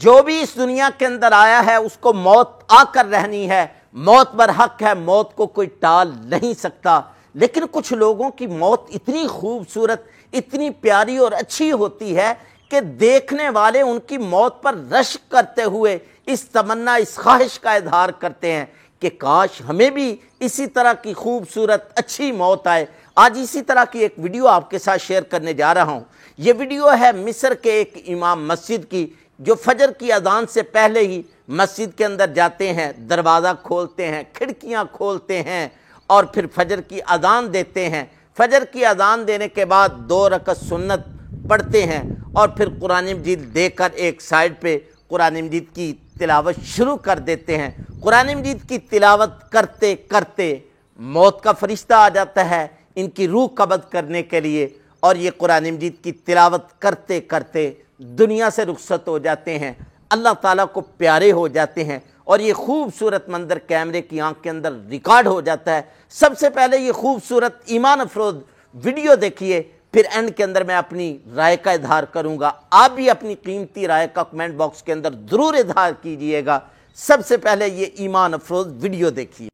جو بھی اس دنیا کے اندر آیا ہے اس کو موت آ کر رہنی ہے، موت برحق ہے، موت کو کوئی ٹال نہیں سکتا۔ لیکن کچھ لوگوں کی موت اتنی خوبصورت، اتنی پیاری اور اچھی ہوتی ہے کہ دیکھنے والے ان کی موت پر رشک کرتے ہوئے اس تمنا، اس خواہش کا اظہار کرتے ہیں کہ کاش ہمیں بھی اسی طرح کی خوبصورت اچھی موت آئے۔ آج اسی طرح کی ایک ویڈیو آپ کے ساتھ شیئر کرنے جا رہا ہوں۔ یہ ویڈیو ہے مصر کے ایک امام مسجد کی، جو فجر کی اذان سے پہلے ہی مسجد کے اندر جاتے ہیں، دروازہ کھولتے ہیں، کھڑکیاں کھولتے ہیں اور پھر فجر کی اذان دیتے ہیں۔ فجر کی اذان دینے کے بعد 2 رکعت سنت پڑھتے ہیں اور پھر قرآن مجید دے کر ایک سائڈ پہ قرآن مجید کی تلاوت شروع کر دیتے ہیں۔ قرآن مجید کی تلاوت کرتے کرتے موت کا فرشتہ آ جاتا ہے ان کی روح قبض کرنے کے لیے، اور یہ قرآن مجید کی تلاوت کرتے کرتے دنیا سے رخصت ہو جاتے ہیں، اللہ تعالیٰ کو پیارے ہو جاتے ہیں، اور یہ خوبصورت منظر کیمرے کی آنکھ کے اندر ریکارڈ ہو جاتا ہے۔ سب سے پہلے یہ خوبصورت ایمان افروز ویڈیو دیکھیے، پھر اینڈ کے اندر میں اپنی رائے کا اظہار کروں گا۔ آپ بھی اپنی قیمتی رائے کا کمنٹ باکس کے اندر ضرور اظہار کیجئے گا۔ سب سے پہلے یہ ایمان افروز ویڈیو دیکھیے۔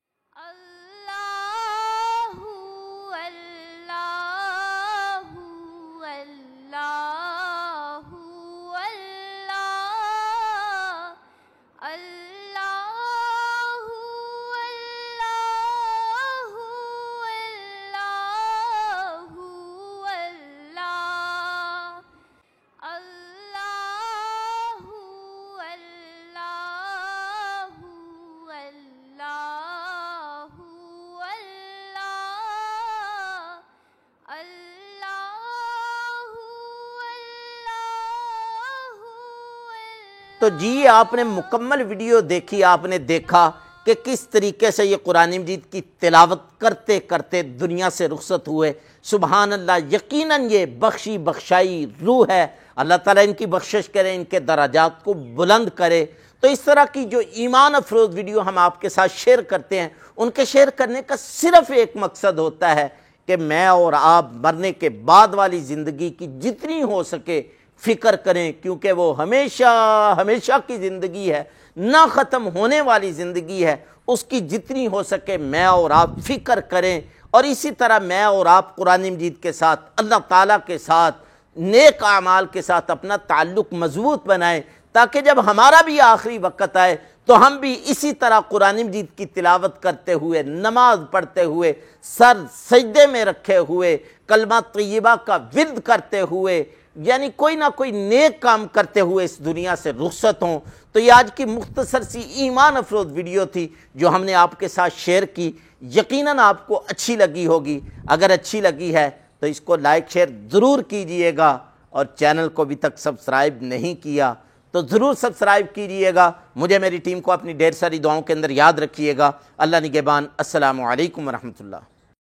تو جی آپ نے مکمل ویڈیو دیکھی، آپ نے دیکھا کہ کس طریقے سے یہ قرآن مجید کی تلاوت کرتے کرتے دنیا سے رخصت ہوئے۔ سبحان اللہ، یقیناً یہ بخشی بخشائی روح ہے۔ اللہ تعالیٰ ان کی بخشش کرے، ان کے درجات کو بلند کرے۔ تو اس طرح کی جو ایمان افروز ویڈیو ہم آپ کے ساتھ شیئر کرتے ہیں، ان کے شیئر کرنے کا صرف ایک مقصد ہوتا ہے کہ میں اور آپ مرنے کے بعد والی زندگی کی جتنی ہو سکے فکر کریں، کیونکہ وہ ہمیشہ ہمیشہ کی زندگی ہے، نہ ختم ہونے والی زندگی ہے۔ اس کی جتنی ہو سکے میں اور آپ فکر کریں، اور اسی طرح میں اور آپ قرآن مجید کے ساتھ، اللہ تعالیٰ کے ساتھ، نیک اعمال کے ساتھ اپنا تعلق مضبوط بنائیں، تاکہ جب ہمارا بھی آخری وقت آئے تو ہم بھی اسی طرح قرآن مجید کی تلاوت کرتے ہوئے، نماز پڑھتے ہوئے، سر سجدے میں رکھے ہوئے، کلمہ طیبہ کا ورد کرتے ہوئے، یعنی کوئی نہ کوئی نیک کام کرتے ہوئے اس دنیا سے رخصت ہوں۔ تو یہ آج کی مختصر سی ایمان افروز ویڈیو تھی جو ہم نے آپ کے ساتھ شیئر کی۔ یقیناً آپ کو اچھی لگی ہوگی۔ اگر اچھی لگی ہے تو اس کو لائک شیئر ضرور کیجئے گا، اور چینل کو ابھی تک سبسکرائب نہیں کیا تو ضرور سبسکرائب کیجئے گا۔ مجھے، میری ٹیم کو اپنی ڈھیر ساری دعاؤں کے اندر یاد رکھیے گا۔ اللہ نگہبان۔ السلام علیکم ورحمۃ اللہ۔